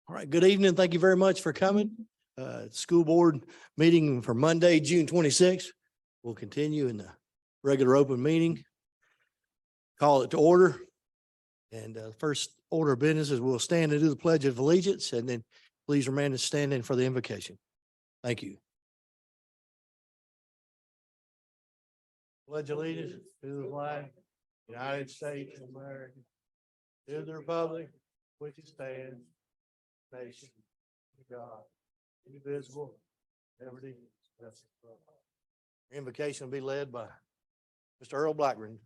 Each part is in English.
All right, good evening. Thank you very much for coming. School board meeting for Monday, June 26th. We'll continue in the regular open meeting. Call it to order. And first order of business is we'll stand and do the Pledge of Allegiance, and then please remain standing for the invocation. Thank you. Pledge allegiance to the flag, United States of America, to the republic which it stands, nation, God, indivisible, liberty. Invocation will be led by Mr. Earl Blackburn.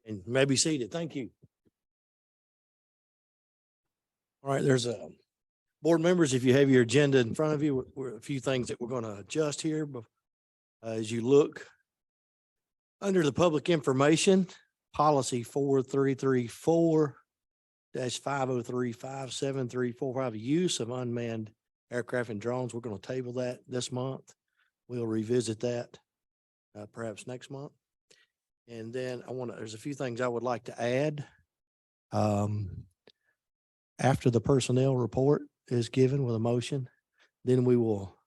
And you may be seated. Thank you. All right, there's a board members, if you have your agenda in front of you, we're a few things that we're going to adjust here. But as you look under the public information, policy 4334-5035734, use of unmanned aircraft and drones. We're going to table that this month. We'll revisit that perhaps next month. And then there's a few things I would like to add. After the personnel report is given with a motion, then we will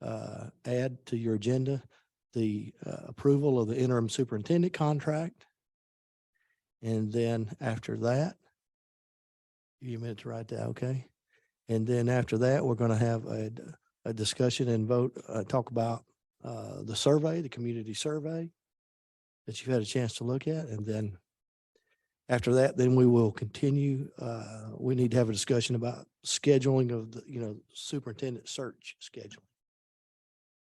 add to your agenda the approval of the interim superintendent contract. And then after that, give you a minute to write that, okay? And then after that, we're going to have a discussion and vote, talk about the survey, the community survey that you've had a chance to look at. And then after that, then we will continue. We need to have a discussion about scheduling of the, superintendent search scheduling.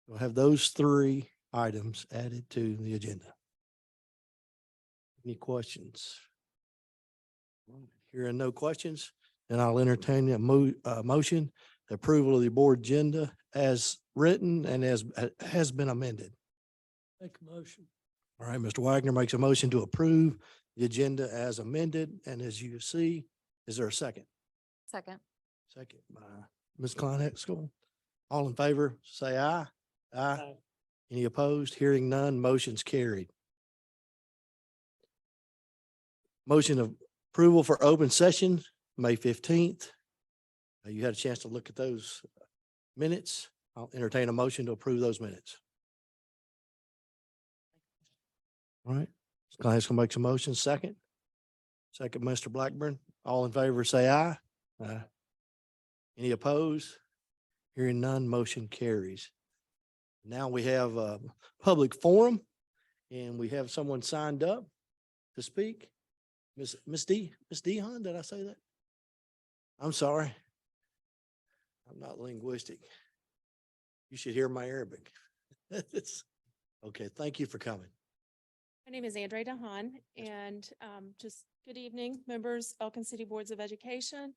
We'll have those three items added to the agenda. Any questions? Hearing no questions, then I'll entertain a motion, the approval of the board agenda as written and as has been amended. Make a motion. All right, Mr. Wagner makes a motion to approve the agenda as amended. And as you see, is there a second? Second. Second by Ms. Klein. All in favor, say aye. Aye. Any opposed? Hearing none, motion's carried. Motion of approval for open session, May 15th. You had a chance to look at those minutes. I'll entertain a motion to approve those minutes. All right, Ms. Klein makes a motion. Second, Mr. Blackburn. All in favor, say aye. Aye. Any opposed? Hearing none, motion carries. Now we have a public forum, and we have someone signed up to speak. Miss Dehan, did I say that? I'm sorry. I'm not linguistic. You should hear my Arabic. Okay, thank you for coming. My name is Andre Dahan, and just good evening, members, Elkin City Boards of Education.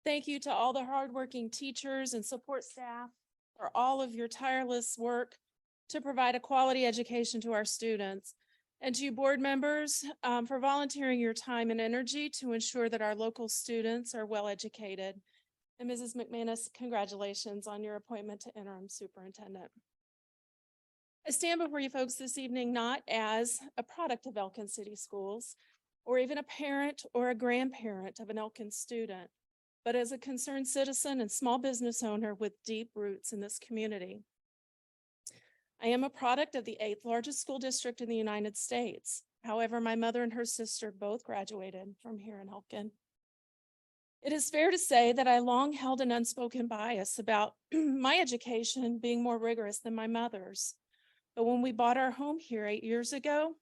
Thank you to all the hardworking teachers and support staff for all of your tireless work to provide a quality education to our students. And to you board members for volunteering your time and energy to ensure that our local students are well educated. And Mrs. McManus, congratulations on your appointment to interim superintendent. I stand before you folks this evening not as a product of Elkin City Schools or even a parent or a grandparent of an Elkin student, but as a concerned citizen and small business owner with deep roots in this community. I am a product of the 8th largest school district in the United States. However, my mother and her sister both graduated from here in Elkin. It is fair to say that I long held an unspoken bias about my education being more rigorous than my mother's. But when we bought our home here 8 years ago,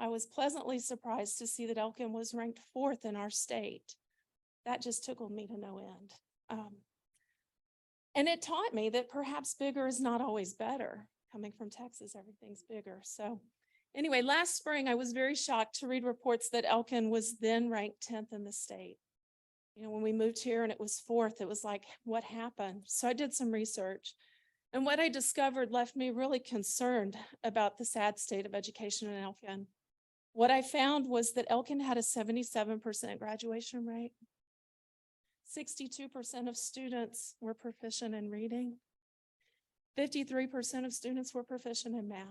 I was pleasantly surprised to see that Elkin was ranked 4th in our state. That just tickled me to no end. And it taught me that perhaps bigger is not always better. Coming from Texas, everything's bigger. So anyway, last spring, I was very shocked to read reports that Elkin was then ranked 10th in the state. When we moved here and it was 4th, it was like, what happened? So I did some research. And what I discovered left me really concerned about the sad state of education in Elkin. What I found was that Elkin had a 77% graduation rate. 62% of students were proficient in reading. 53% of students were proficient in math.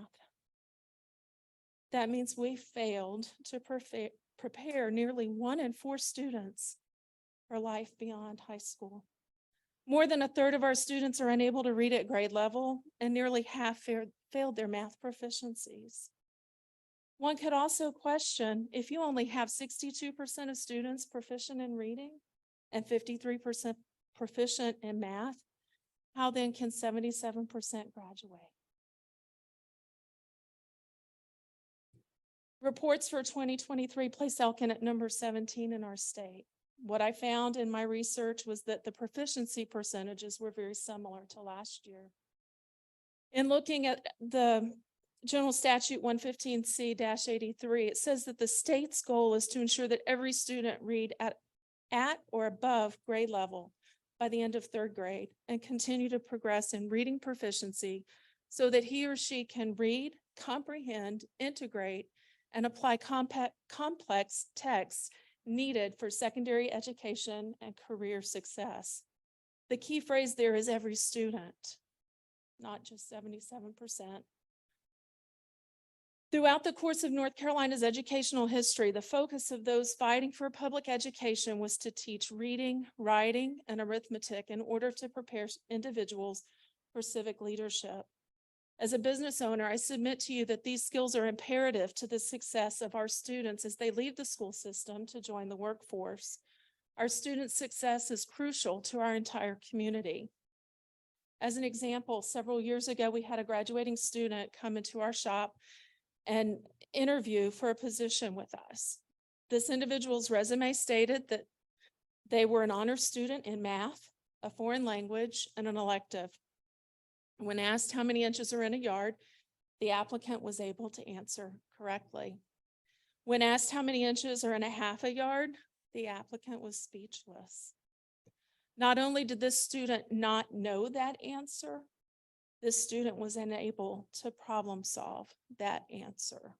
That means we failed to prepare nearly 1 in 4 students for life beyond high school. More than a third of our students are unable to read at grade level, and nearly half failed their math proficiencies. One could also question, if you only have 62% of students proficient in reading and 53% proficient in math, how then can 77% graduate? Reports for 2023 place Elkin at number 17 in our state. What I found in my research was that the proficiency percentages were very similar to last year. In looking at the General Statute 115C-83, it says that the state's goal is to ensure that every student read at or above grade level by the end of 3rd grade and continue to progress in reading proficiency so that he or she can read, comprehend, integrate, and apply complex texts needed for secondary education and career success. The key phrase there is every student, not just 77%. Throughout the course of North Carolina's educational history, the focus of those fighting for public education was to teach reading, writing, and arithmetic in order to prepare individuals for civic leadership. As a business owner, I submit to you that these skills are imperative to the success of our students as they leave the school system to join the workforce. Our students' success is crucial to our entire community. As an example, several years ago, we had a graduating student come into our shop and interview for a position with us. This individual's resume stated that they were an honor student in math, a foreign language, and an elective. When asked how many inches are in a yard, the applicant was able to answer correctly. When asked how many inches are in a half a yard, the applicant was speechless. Not only did this student not know that answer, this student was unable to problem solve that answer.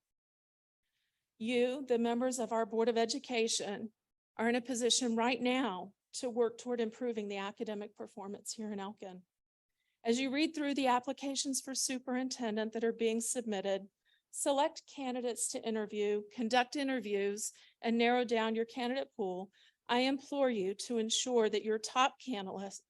You, the members of our Board of Education, are in a position right now to work toward improving the academic performance here in Elkin. As you read through the applications for superintendent that are being submitted, select candidates to interview, conduct interviews, and narrow down your candidate pool. I implore you to ensure that your top candidates,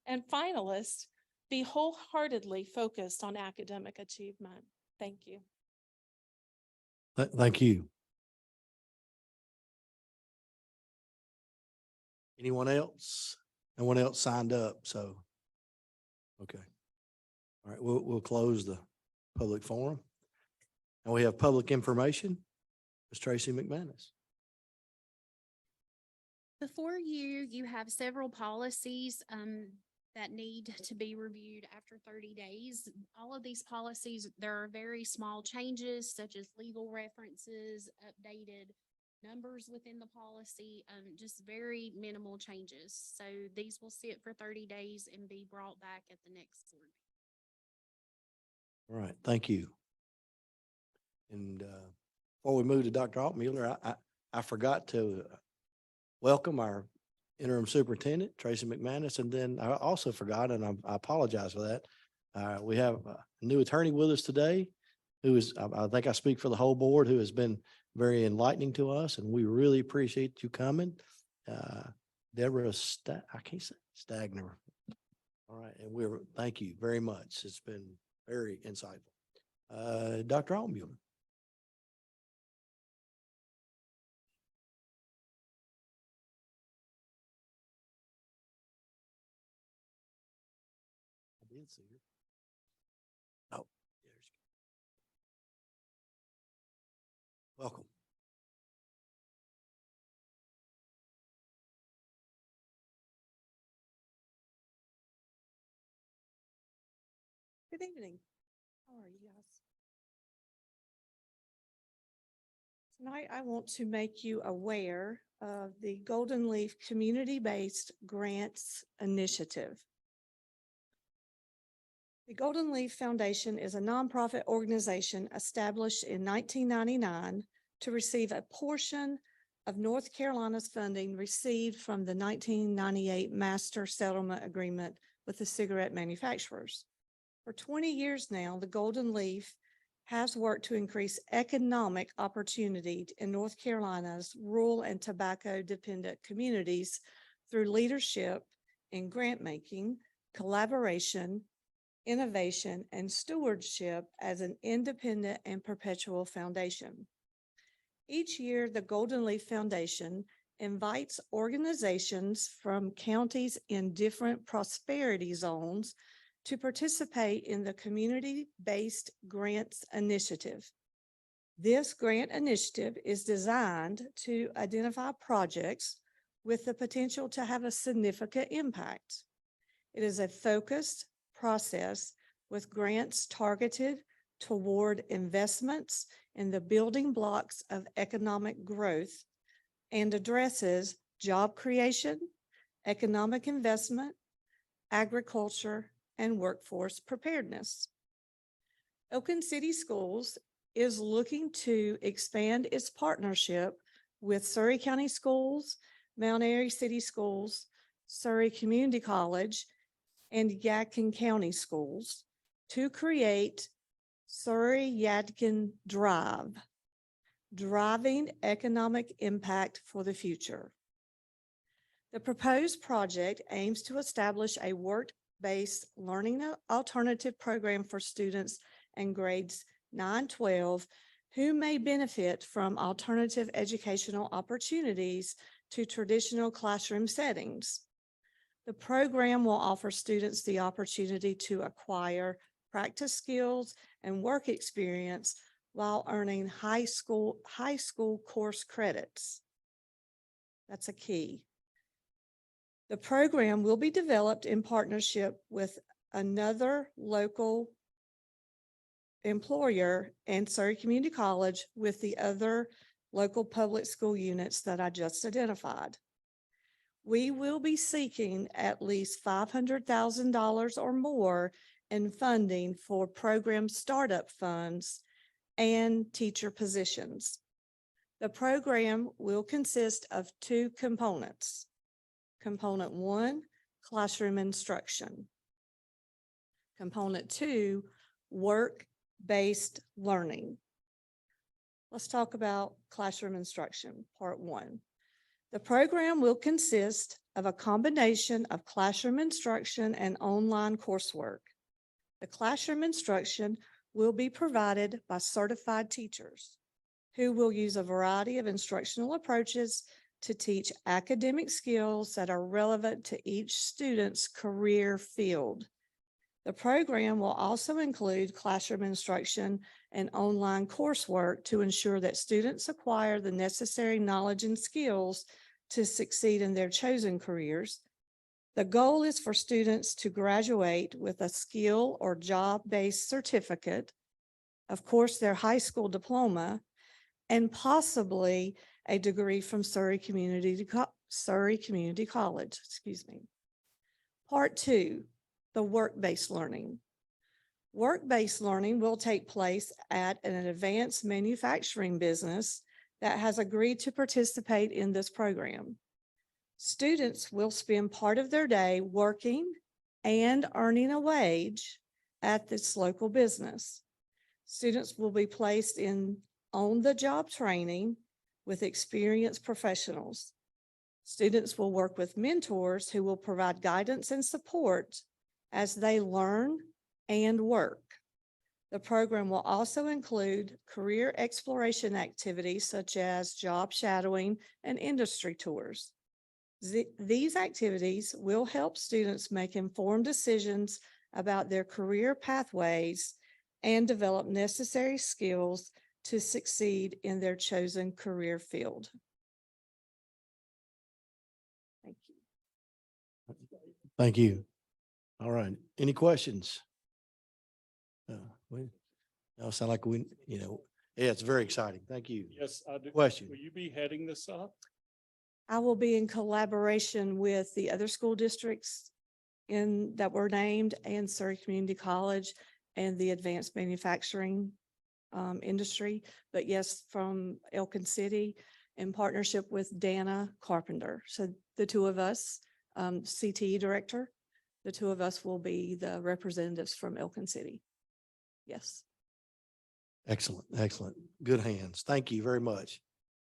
and finalists be wholeheartedly focused on academic achievement. Thank you. Thank you. Anyone else? No one else signed up, so. Okay. All right, we'll close the public forum. And we have public information. Ms. Tracy McManus. Before you have several policies that need to be reviewed after 30 days. All of these policies, there are very small changes such as legal references, updated numbers within the policy, just very minimal changes. So these will sit for 30 days and be brought back at the next board. All right, thank you. And before we move to Dr. Altmuller, I forgot to welcome our interim superintendent, Tracy McManus, and then I also forgot, and I apologize for that. We have a new attorney with us today, who is, I think I speak for the whole board, who has been very enlightening to us, and we really appreciate you coming. Deborah, I can't say Stagner. All right, and thank you very much. It's been very insightful. Dr. Altmuller. I did see her. Oh, there's. Welcome. Good evening. How are you guys? Tonight, I want to make you aware of the Golden Leaf Community-Based Grants Initiative. The Golden Leaf Foundation is a nonprofit organization established in 1999 to receive a portion of North Carolina's funding received from the 1998 Master Settlement Agreement with the cigarette manufacturers. For 20 years now, the Golden Leaf has worked to increase economic opportunity in North Carolina's rural and tobacco-dependent communities through leadership in grant making, collaboration, innovation, and stewardship as an independent and perpetual foundation. Each year, the Golden Leaf Foundation invites organizations from counties in different prosperity zones to participate in the Community-Based Grants Initiative. This grant initiative is designed to identify projects with the potential to have a significant impact. It is a focused process with grants targeted toward investments in the building blocks of economic growth and addresses job creation, economic investment, agriculture, and workforce preparedness. Elkin City Schools is looking to expand its partnership with Surry County Schools, Mount Airy City Schools, Surry Community College, and Yadkin County Schools to create Surry Yadkin Drive, driving economic impact for the future. The proposed project aims to establish a work-based learning alternative program for students in grades 9-12 who may benefit from alternative educational opportunities to traditional classroom settings. The program will offer students the opportunity to acquire practice skills and work experience while earning high school course credits. That's a key. The program will be developed in partnership with another local employer and Surry Community College with the other local public school units that I just identified. We will be seeking at least $500,000 or more in funding for program startup funds and teacher positions. The program will consist of two components. Component 1, classroom instruction. Component 2, work-based learning. Let's talk about classroom instruction, part 1. The program will consist of a combination of classroom instruction and online coursework. The classroom instruction will be provided by certified teachers who will use a variety of instructional approaches to teach academic skills that are relevant to each student's career field. The program will also include classroom instruction and online coursework to ensure that students acquire the necessary knowledge and skills to succeed in their chosen careers. The goal is for students to graduate with a skill or job-based certificate, of course, their high school diploma, and possibly a degree from Surry Community College, Part 2, the work-based learning. Work-based learning will take place at an advanced manufacturing business that has agreed to participate in this program. Students will spend part of their day working and earning a wage at this local business. Students will be placed in on-the-job training with experienced professionals. Students will work with mentors who will provide guidance and support as they learn and work. The program will also include career exploration activities such as job shadowing and industry tours. These activities will help students make informed decisions about their career pathways and develop necessary skills to succeed in their chosen career field. Thank you. Thank you. All right. Any questions? Sound like yeah, it's very exciting. Thank you. Yes, I do. Question. Will you be heading this up? I will be in collaboration with the other school districts that were named and Surrey Community College and the advanced manufacturing industry. But yes, from Elkin City in partnership with Dana Carpenter. So the two of us, CTE director, the two of us will be the representatives from Elkin City. Yes. Excellent, excellent. Good hands. Thank you very much.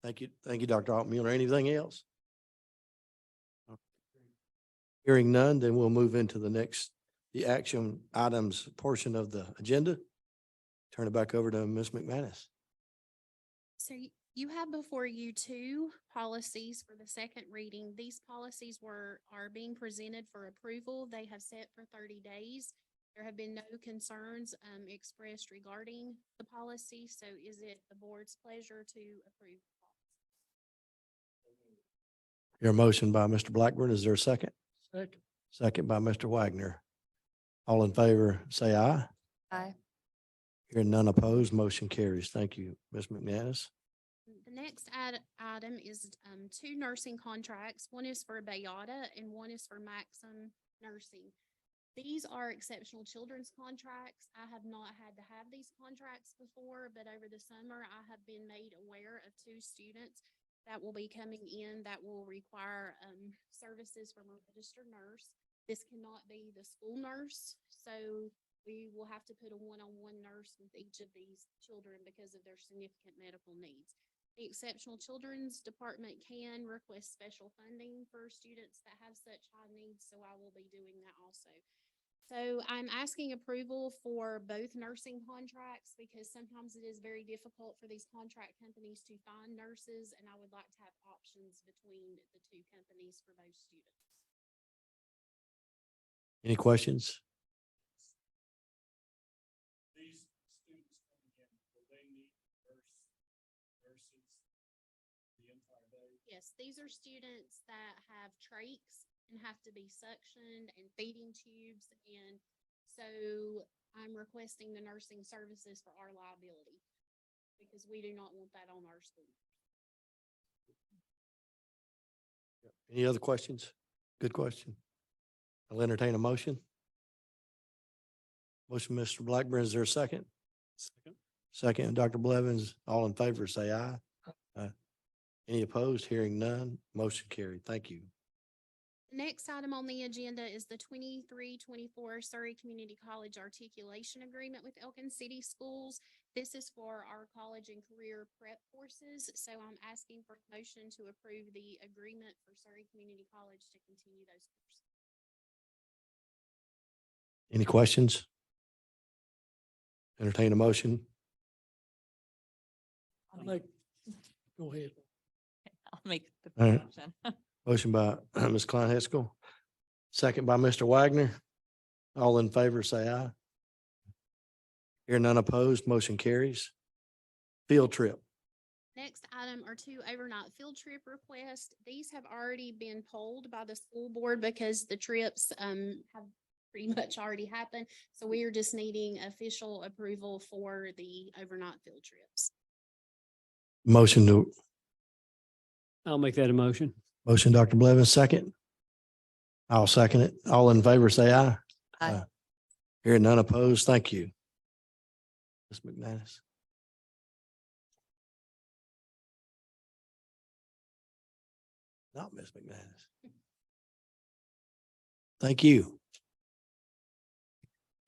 Thank you. Thank you, Dr. Altmuller. Anything else? Hearing none, then we'll move into the action items portion of the agenda. Turn it back over to Ms. McManus. So you have before you two policies for the second reading. These policies are being presented for approval. They have set for 30 days. There have been no concerns expressed regarding the policy. So is it the board's pleasure to approve? Your motion by Mr. Blackburn. Is there a second? Second. Second by Mr. Wagner. All in favor, say aye. Aye. Hearing none opposed, motion carries. Thank you, Ms. McManus. The next item is two nursing contracts. One is for Bayada and one is for Maxim Nursing. These are exceptional children's contracts. I have not had to have these contracts before, but over the summer, I have been made aware of two students that will be coming in that will require services from a registered nurse. This cannot be the school nurse, so we will have to put a one-on-one nurse with each of these children because of their significant medical needs. The Exceptional Children's Department can request special funding for students that have such high needs, so I will be doing that also. So I'm asking approval for both nursing contracts because sometimes it is very difficult for these contract companies to find nurses, and I would like to have options between the two companies for those students. Any questions? These students coming in, will they need nurses the entire day? Yes, these are students that have trachs and have to be suctioned and feeding tubes. And so I'm requesting the nursing services for our liability because we do not want that on our school. Any other questions? Good question. I'll entertain a motion. Motion, Mr. Blackburn. Is there a second? Second. Second, Dr. Blevins. All in favor, say aye. Aye. Any opposed? Hearing none, motion carried. Thank you. The next item on the agenda is the 23-24 Surrey Community College Articulation Agreement with Elkin City Schools. This is for our college and career prep courses. So I'm asking for a motion to approve the agreement for Surrey Community College to continue those courses. Any questions? Entertain a motion. Go ahead. I'll make the All right. motion. Motion by Ms. Klein Haskell, second by Mr. Wagner. All in favor, say aye. Hear none opposed, motion carries. Field trip. Next item are two overnight field trip requests. These have already been polled by the school board because the trips have pretty much already happened. So we are just needing official approval for the overnight field trips. Motion to, I'll make that a motion. motion, Dr. Blevins, second. I'll second it. All in favor, say aye. Aye. Hear none opposed, thank you. Ms. McManus. Not Ms. McManus. Thank you.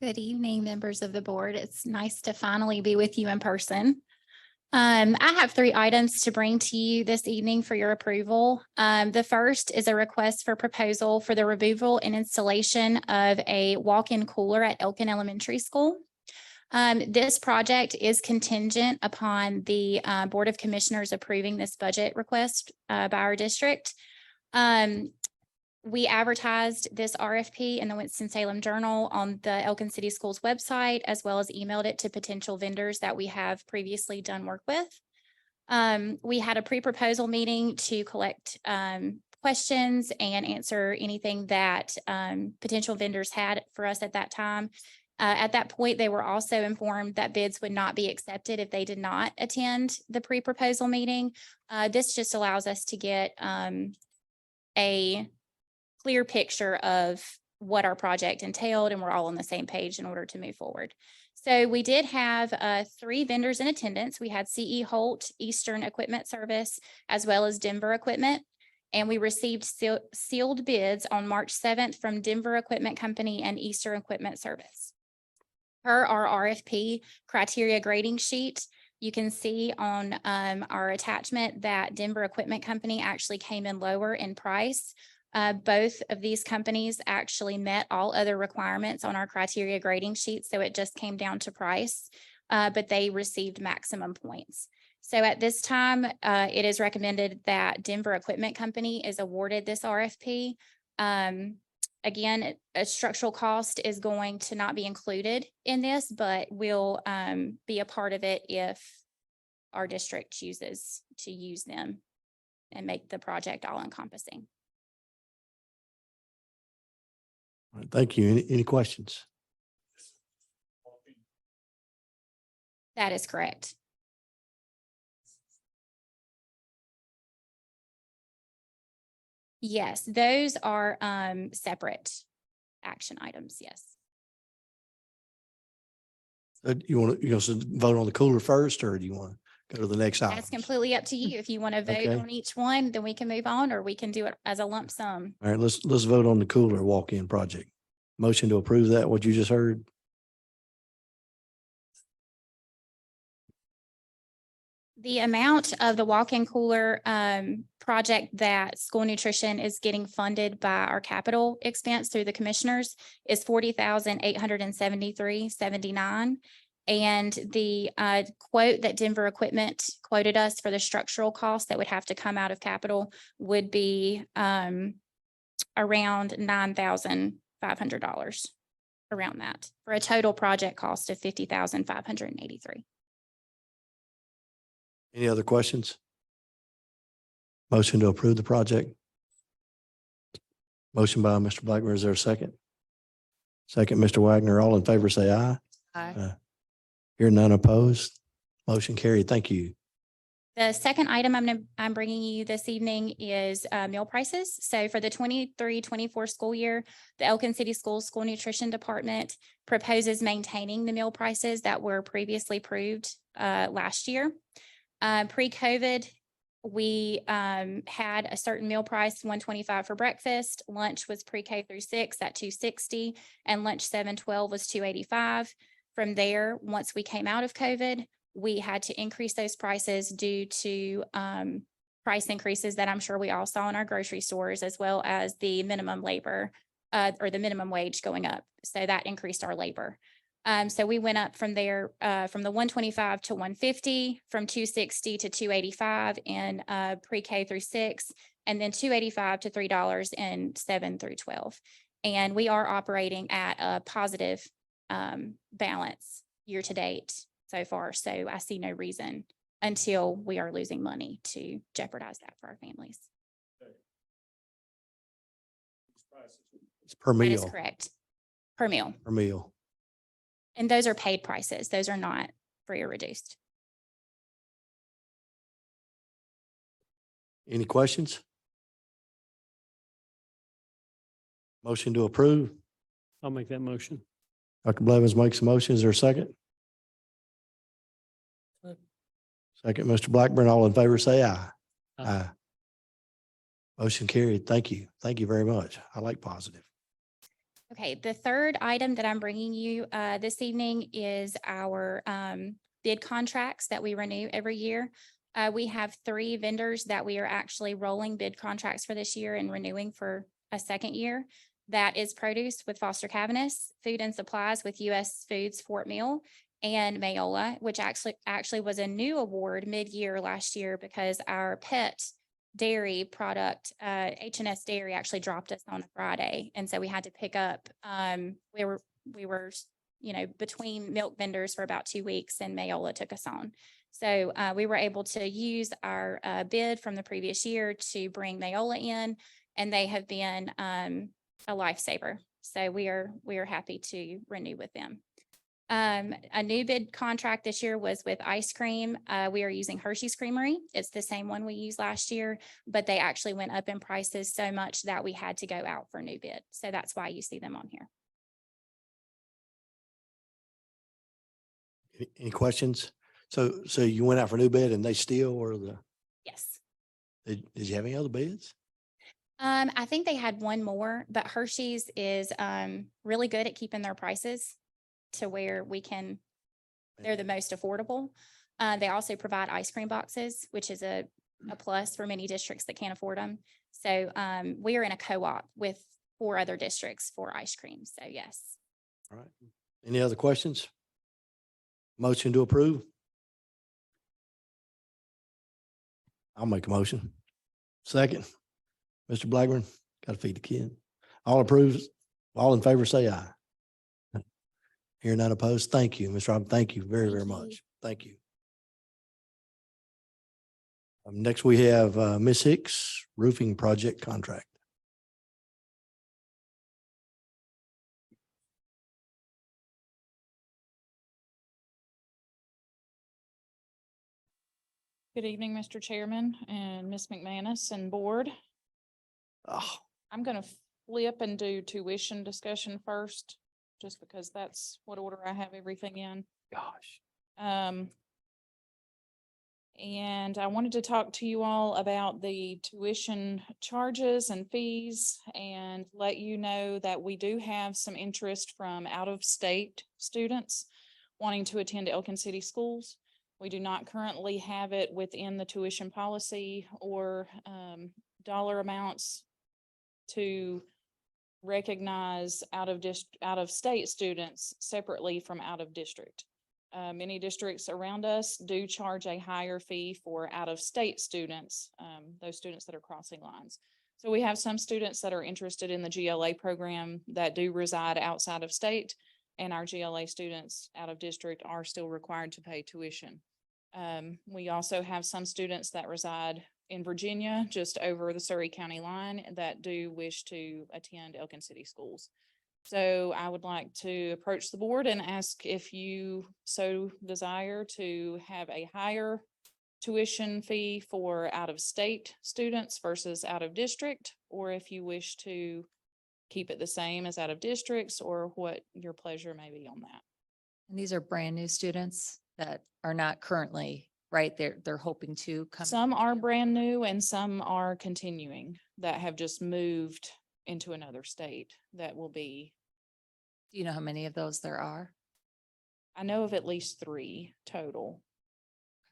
Good evening, members of the board. It's nice to finally be with you in person. I have three items to bring to you this evening for your approval. The first is a request for proposal for the removal and installation of a walk-in cooler at Elkin Elementary School. This project is contingent upon the Board of Commissioners approving this budget request by our district. We advertised this RFP in the Winston-Salem Journal on the Elkin City Schools website, as well as emailed it to potential vendors that we have previously done work with. We had a pre-proposal meeting to collect questions and answer anything that potential vendors had for us at that time. At that point, they were also informed that bids would not be accepted if they did not attend the pre-proposal meeting. This just allows us to get a clear picture of what our project entailed, and we're all on the same page in order to move forward. So we did have 3 vendors in attendance. We had CE Holt, Eastern Equipment Service, as well as Denver Equipment. And we received sealed bids on March 7th from Denver Equipment Company and Eastern Equipment Service. Per our RFP criteria grading sheet, you can see on our attachment that Denver Equipment Company actually came in lower in price. Both of these companies actually met all other requirements on our criteria grading sheet, so it just came down to price, but they received maximum points. So at this time, it is recommended that Denver Equipment Company is awarded this RFP. Again, a structural cost is going to not be included in this, but will be a part of it if our district chooses to use them and make the project all encompassing. All right, thank you. Any questions? That is correct. Yes, those are separate action items, yes. You want to vote on the cooler first, or do you want to go to the next item? That's completely up to you. If you want to vote Okay. on each one, then we can move on, or we can do it as a lump sum. All right, let's vote on the cooler walk-in project. Motion to approve that, what you just heard. The amount of the walk-in cooler project that school nutrition is getting funded by our capital expense through the commissioners is $40,873.79. And the quote that Denver Equipment quoted us for the structural cost that would have to come out of capital would be around $9,500, around that, for a total project cost of $50,583. Any other questions? Motion to approve the project. Motion by Mr. Blackburn. Is there a second? Second, Mr. Wagner. All in favor, say aye. Aye. Hear none opposed. Motion carried. Thank you. The second item I'm bringing you this evening is meal prices. So for the 23-24 school year, the Elkin City Schools School Nutrition Department proposes maintaining the meal prices that were previously approved last year. Pre-COVID, we had a certain meal price, $125 for breakfast. Lunch was pre-K through 6 at $260, and lunch 7-12 was $285. From there, once we came out of COVID, we had to increase those prices due to price increases that I'm sure we all saw in our grocery stores, as well as the minimum labor or the minimum wage going up. So that increased our labor. So we went up from there, from the 125 to 150, from 260 to 285 in pre-K through 6, and then 285 to $3 in 7 through 12. And we are operating at a positive balance year to date so far. So I see no reason until we are losing money to jeopardize that for our families. It's per That is meal. correct. Per meal. Per meal. And those are paid prices. Those are not free or reduced. Any questions? Motion to approve. I'll make that motion. Dr. Blevins makes a motion. Is there a second? Second, Mr. Blackburn. All in favor, say aye. Aye. Motion carried. Thank you. Thank you very much. I like positive. Okay, the third item that I'm bringing you this evening is our bid contracts that we renew every year. We have 3 vendors that we are actually rolling bid contracts for this year and renewing for a second year. That is produce with Foster Cavanis, food and supplies with U.S. Foods Fort Mill, and Mayola, which actually was a new award mid-year last year because our pet dairy product, H&S Dairy actually dropped us on a Friday. And so we had to pick up, we were, you know, between milk vendors for about 2 weeks and Mayola took us on. So we were able to use our bid from the previous year to bring Mayola in, and they have been a lifesaver. So we are happy to renew with them. A new bid contract this year was with ice cream. We are using Hershey's Creamery. It's the same one we used last year, but they actually went up in prices so much that we had to go out for a new bid. So that's why you see them on here. Any questions? So you went out for new bid and they still were Yes. did you have any other bids? I think they had one more, but Hershey's is really good at keeping their prices to where they're the most affordable. They also provide ice cream boxes, which is a plus for many districts that can't afford them. So we are in a co-op with 4 other districts for ice cream. So yes. All right. Any other questions? Motion to approve? I'll make a motion. Second. Mr. Blackburn, got to feed the kid. All approves, all in favor, say aye. Here none opposed. Thank you, Ms. Robin. Thank you very, very Thank you. much. Thank you. Next, we have Ms. Hicks Roofing Project Contract. Good evening, Mr. Chairman and Ms. McManus and Board. Oh, I'm going to flip and do tuition discussion first, just because that's what order I have everything in. gosh. And I wanted to talk to you all about the tuition charges and fees and let you know that we do have some interest from out-of-state students wanting to attend Elkin City Schools. We do not currently have it within the tuition policy or dollar amounts to recognize out-of-state students separately from out-of-district. Many districts around us do charge a higher fee for out-of-state students, those students that are crossing lines. So we have some students that are interested in the GLA program that do reside outside of state, and our GLA students out of district are still required to pay tuition. We also have some students that reside in Virginia, just over the Surrey County line, that do wish to attend Elkin City Schools. So I would like to approach the board and ask if you so desire to have a higher tuition fee for out-of-state students versus out-of-district, or if you wish to keep it the same as out-of-districts, or what your pleasure may be on that. And these are brand new students that are not currently, right? They're hoping to come. Some are brand new and some are continuing that have just moved into another state that will be. Do you know how many of those there are? I know of at least 3 total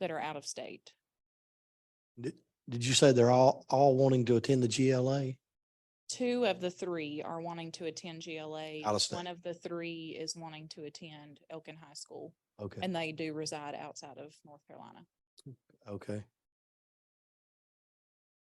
that are out of state. Did you say they're all wanting to attend the GLA? 2 of the 3 are wanting to attend GLA. Out of state. 1 of the 3 is wanting to attend Elkin High School, Okay, and they do reside outside of North Carolina. okay.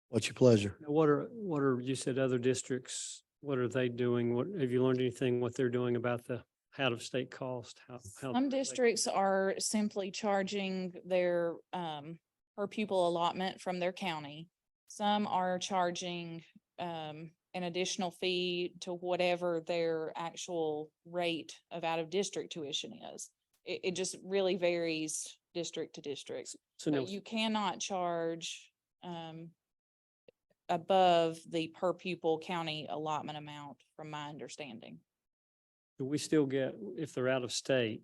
What's your pleasure? Now, what are, you said other districts, what are they doing? What, have you learned anything, what they're doing about the out-of-state cost? How Some districts are simply charging their per pupil allotment from their county. Some are charging an additional fee to whatever their actual rate of out-of-district tuition is. It just really varies district to district. So now, But you cannot charge above the per pupil county allotment amount, from my understanding. do we still get, if they're out of state,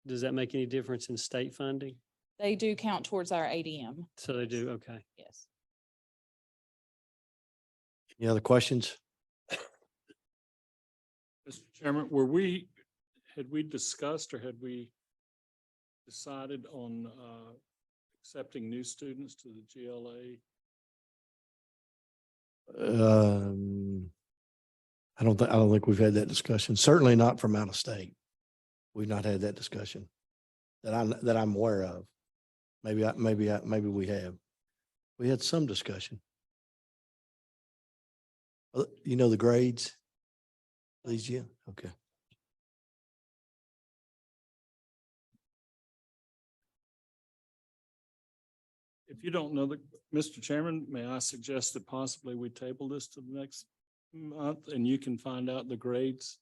does that make any difference in state funding? They do count towards our ADM, So they do, okay. yes. Any other questions? Mr. Chairman, had we discussed or had we decided on accepting new students to the GLA? I don't think we've had that discussion. Certainly not from out of state. We've not had that discussion that I'm aware of. Maybe we have. We had some discussion. You know the grades? These, yeah, okay. If you don't know the, Mr. Chairman, may I suggest that possibly we table this to the next month and you can find out the grades?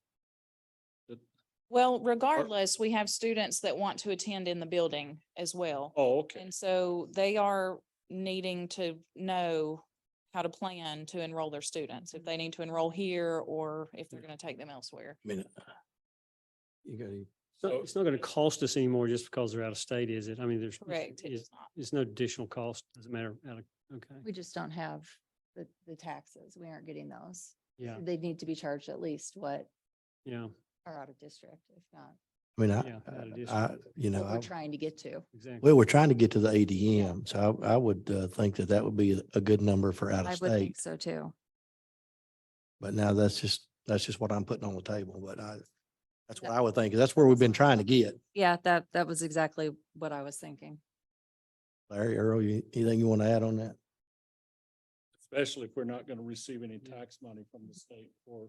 Well, regardless, we have students that want to attend in the building as well. Oh, okay. And so they are needing to know how to plan to enroll their students, if they need to enroll here or if they're going to take them elsewhere. I mean, you got any? So So- it's not gonna cost us anymore just because they're out of state, is it? I mean, Correct. it is not. there's no additional cost, doesn't matter, okay, We just don't have the taxes. We aren't getting those. yeah, They need to be charged at least what yeah, are out of district, if not I mean, Yeah, out of district. what we're trying to get to. exactly. well, we're trying to get to the ADM, so I would think that would be a good number for out I of would think state. so too. But now that's just what I'm putting on the table, but that's what I would think. That's where we've been trying to get. Yeah, that was exactly what I was thinking. Larry, Earl, anything you want to add on that? Especially if we're not going to receive any tax money from the state or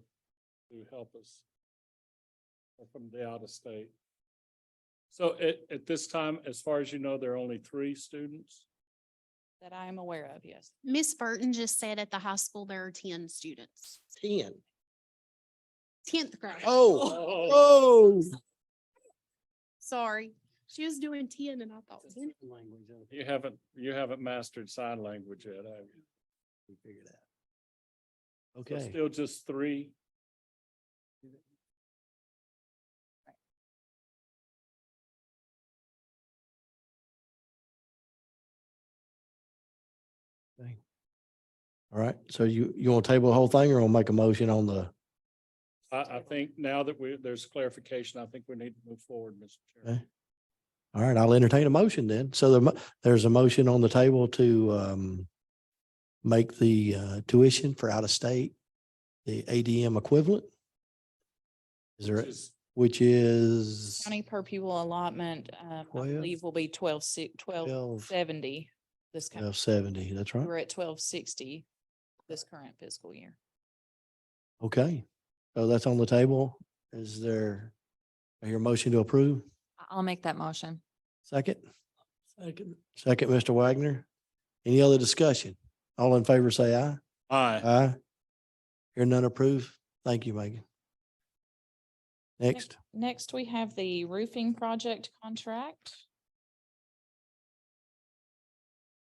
to help us. Or from the out of state. So at this time, as far as you know, there are only 3 students? That I am aware of, yes. Miss Burton just said at the high school there are 10 students, 10. 10th grade. Oh, oh. Sorry, she was doing 10 and I thought 10. Language of it. You haven't mastered sign language yet, have you? We figured out. So Okay. still just 3? Okay. All right. So you want to table the whole thing or want to make a motion on the, I think now that there's clarification, I think we need to move forward, Mr. Chairman. Okay. All right, I'll entertain a motion then. So there's a motion on the table to make the tuition for out of state, the ADM equivalent. Is there, Which is- which is County per pupil allotment, I 12? believe will be 1270 this coming. 1270, that's right. We're at 1260 this current fiscal year. Okay, so that's on the table. Is there, your motion to approve? I'll make that motion. Second? Second, Mr. Wagner. Any other discussion? All in favor, say aye. Aye. Aye. Hear none approve. Thank you, Megan. Next, Next, we have the roofing project contract.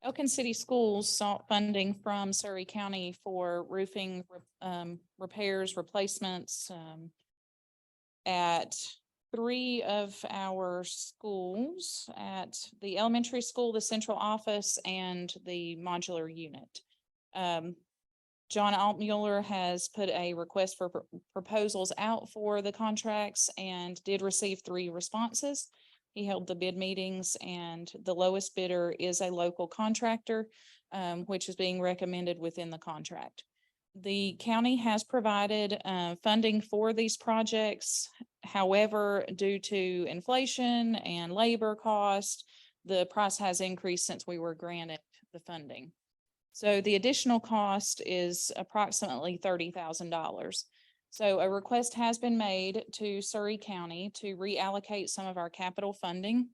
Elkin City Schools sought funding from Surrey County for roofing repairs, replacements at 3 of our schools, at the elementary school, the central office, and the modular unit. John Altmuller has put a request for proposals out for the contracts and did receive 3 responses. He held the bid meetings and the lowest bidder is a local contractor, which is being recommended within the contract. The county has provided funding for these projects. However, due to inflation and labor cost, the price has increased since we were granted the funding. So the additional cost is approximately $30,000. So a request has been made to Surrey County to reallocate some of our capital funding.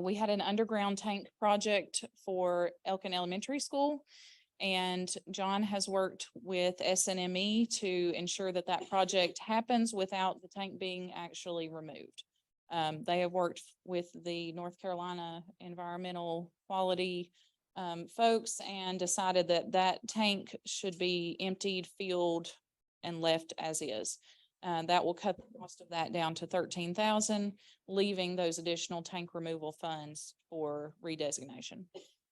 We had an underground tank project for Elkin Elementary School. And John has worked with SNME to ensure that that project happens without the tank being actually removed. They have worked with the North Carolina Environmental Quality folks and decided that that tank should be emptied, filled, and left as is. That will cut the cost of that down to $13,000, leaving those additional tank removal funds for redesignation.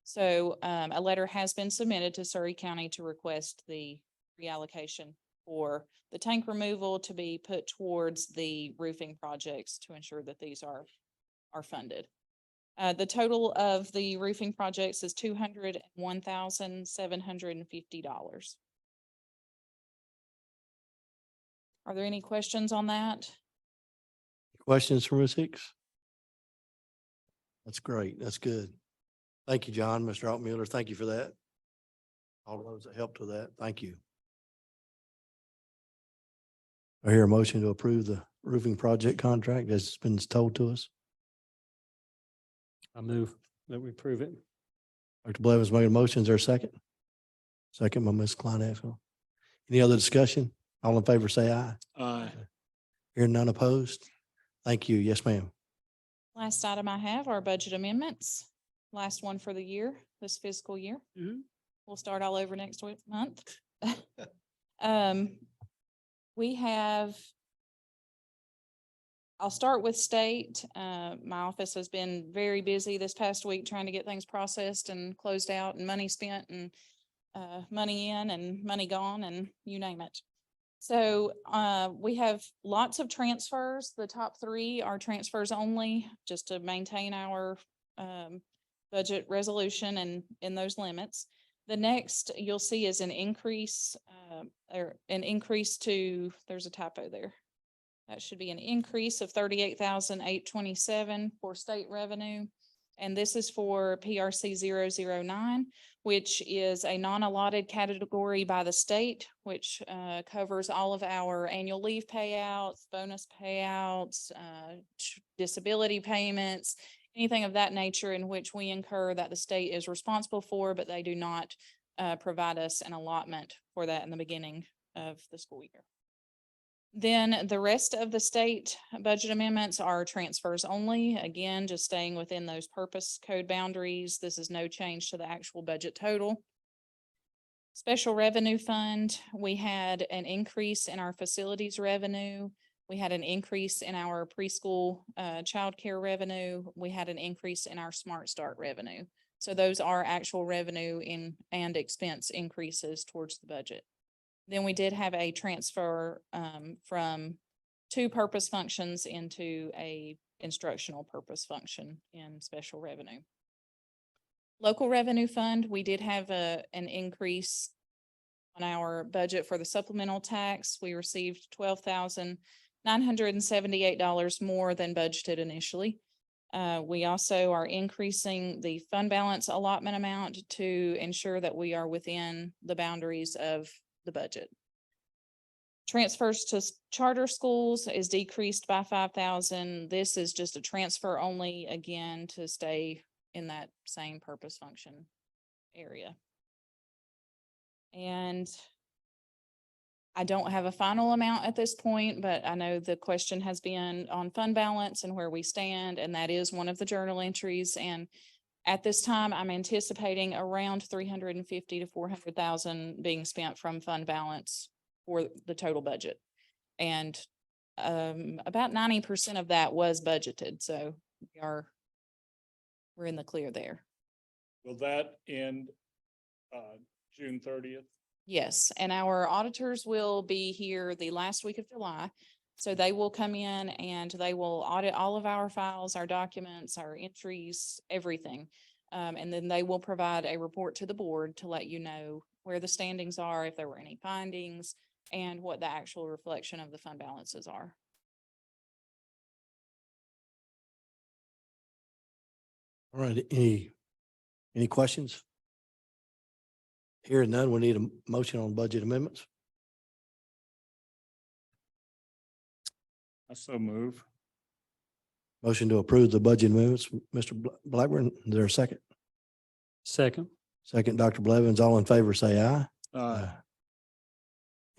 So a letter has been submitted to Surrey County to request the reallocation for the tank removal to be put towards the roofing projects to ensure that these are funded. The total of the roofing projects is $201,750. Are there any questions on that? questions from Ms. Hicks? That's great. That's good. Thank you, John, Mr. Altmuller. Thank you for that. All those that helped with that. Thank you. I hear a motion to approve the roofing project contract as it's been told to us. I move that we approve it. Dr. Blevins making a motion. Is there a second? Second by Ms. Klein Eskell. Any other discussion? All in favor, say aye. Aye. Hearing none opposed. Thank you. Yes, ma'am. Last item I have are budget amendments. Last one for the year, this fiscal year. We'll start all over next month. We have, I'll start with state. My office has been very busy this past week trying to get things processed and closed out and money spent and money in and money gone and you name it. So we have lots of transfers. The top three are transfers only, just to maintain our budget resolution and in those limits. The next you'll see is an increase to, there's a typo there. That should be an increase of 38,827 for state revenue. And this is for PRC 009, which is a non-allotted category by the state, which covers all of our annual leave payouts, bonus payouts, disability payments, anything of that nature in which we incur that the state is responsible for, but they do not provide us an allotment for that in the beginning of the school year. Then the rest of the state budget amendments are transfers only. Again, just staying within those purpose code boundaries. This is no change to the actual budget total. Special revenue fund, we had an increase in our facilities revenue. We had an increase in our preschool childcare revenue. We had an increase in our Smart Start revenue. So those are actual revenue and expense increases towards the budget. Then we did have a transfer from two purpose functions into a instructional purpose function in special revenue. Local revenue fund, we did have an increase on our budget for the supplemental tax. We received $12,978 more than budgeted initially. We also are increasing the fund balance allotment amount to ensure that we are within the boundaries of the budget. Transfers to charter schools is decreased by 5,000. This is just a transfer only, again, to stay in that same purpose function area. And I don't have a final amount at this point, but I know the question has been on fund balance and where we stand, and that is one of the journal entries. And at this time, I'm anticipating around 350 to 400,000 being spent from fund balance for the total budget. And about 90% of that was budgeted. So we're in the clear there. Will that end June 30th? Yes, and our auditors will be here the last week of July. So they will come in and they will audit all of our files, our documents, our entries, everything. And then they will provide a report to the board to let you know where the standings are, if there were any findings, and what the actual reflection of the fund balances are. All right, any questions? Hearing none, we need a motion on budget amendments. I so move. Motion to approve the budget amendments. Mr. Blackburn, is there a second? Second. Second, Dr. Blevins. All in favor, say aye.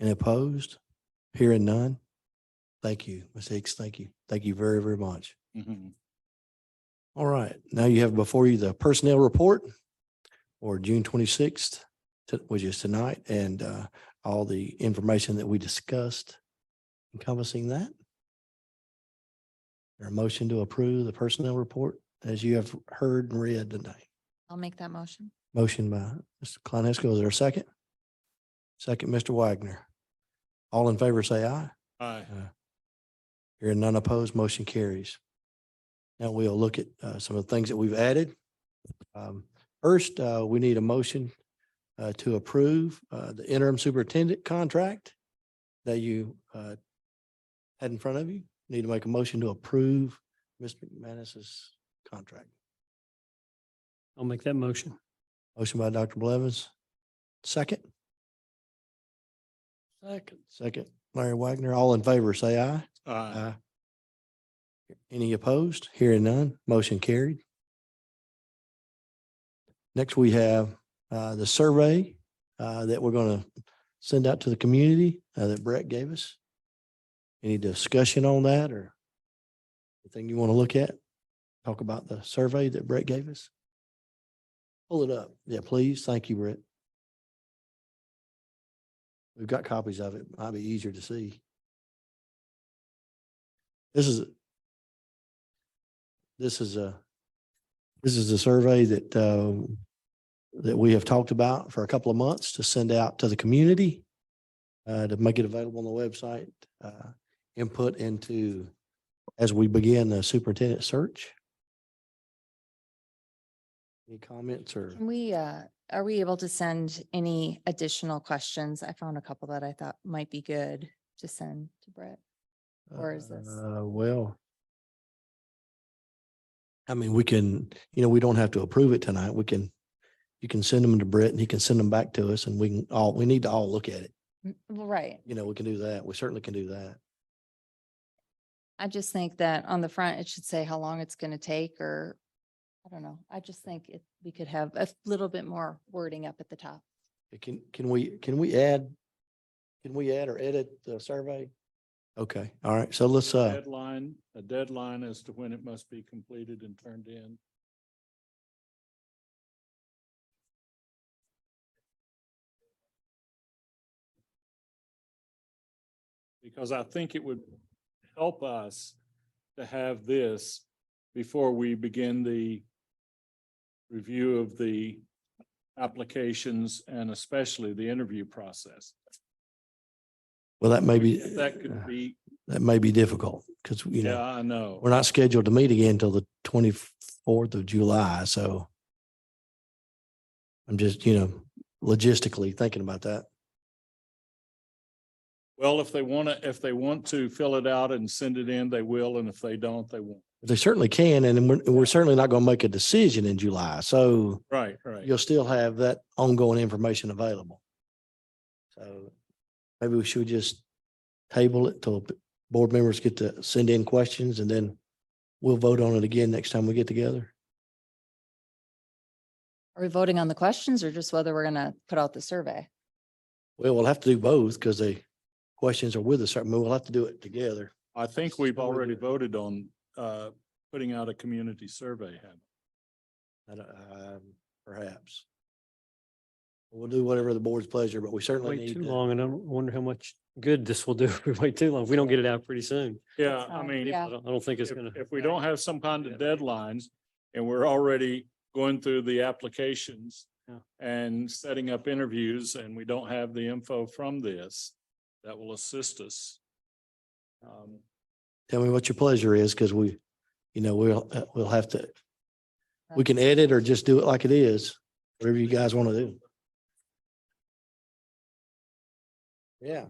Any opposed? Hearing none. Thank you, Ms. Hicks. Thank you. Thank you very, very much. All right, now you have before you the personnel report for June 26th, which is tonight, and all the information that we discussed encompassing that. There a motion to approve the personnel report as you have heard and read today. I'll make that motion. Motion by Mr. Klein Eskell. Is there a second? Second, Mr. Wagner. All in favor, say aye. Aye. Hearing none opposed, motion carries. Now we'll look at some of the things that we've added. First, we need a motion to approve the interim superintendent contract that you had in front of you. Need to make a motion to approve Mr. McManus's contract. I'll make that motion. Motion by Dr. Blevins. Second. Second, Larry Wagner. All in favor, say aye. Uh, Any opposed? Hearing none, motion carried. Next, we have the survey that we're going to send out to the community that Brett gave us. Any discussion on that or anything you want to look at? Talk about the survey that Brett gave us? Pull it up. Yeah, please. Thank you, Brett. We've got copies of it. Might be easier to see. This is a survey that we have talked about for a couple of months to send out to the community, to make it available on the website, input into as we begin the superintendent search. Any comments or? Can we, are we able to send any additional questions? I found a couple that I thought might be good to send to Brett. Or is this? Well, I mean, we can, we don't have to approve it tonight. You can send them to Brett and he can send them back to us and we need to all look at it. Right. We can do that. We certainly can do that. I just think that on the front, it should say how long it's going to take, or I don't know. I just think we could have a little bit more wording up at the top. Can we add or edit the survey? Okay, all right. So let's, a deadline as to when it must be completed and turned in. Because I think it would help us to have this before we begin the review of the applications and especially the interview process. well, that may be, That could be, that may be difficult because, yeah, I know. we're not scheduled to meet again until the 24th of July. So I'm just, logistically thinking about that. Well, if they want to fill it out and send it in, they will. And if they don't, they won't. They certainly can. And we're certainly not going to make a decision in July. So Right. you'll still have that ongoing information available. So maybe we should just table it till board members get to send in questions and then we'll vote on it again next time we get together. Are we voting on the questions or just whether we're going to put out the survey? Well, we'll have to do both because the questions are with us. We'll have to do it together. I think we've already voted on putting out a community survey. Perhaps. We'll do whatever the board's pleasure, but we certainly Wait need too to. long and I wonder how much good this will do if we wait too long. If we don't get it out pretty soon. Yeah, That's I fine. mean, Yeah. I don't think it's gonna. if we don't have some kind of deadlines and we're already going through the applications Yeah. and setting up interviews and we don't have the info from this, that will assist us. Tell me what your pleasure is, because we'll have to, we can edit or just do it like it is, whatever you guys want to do. Yeah.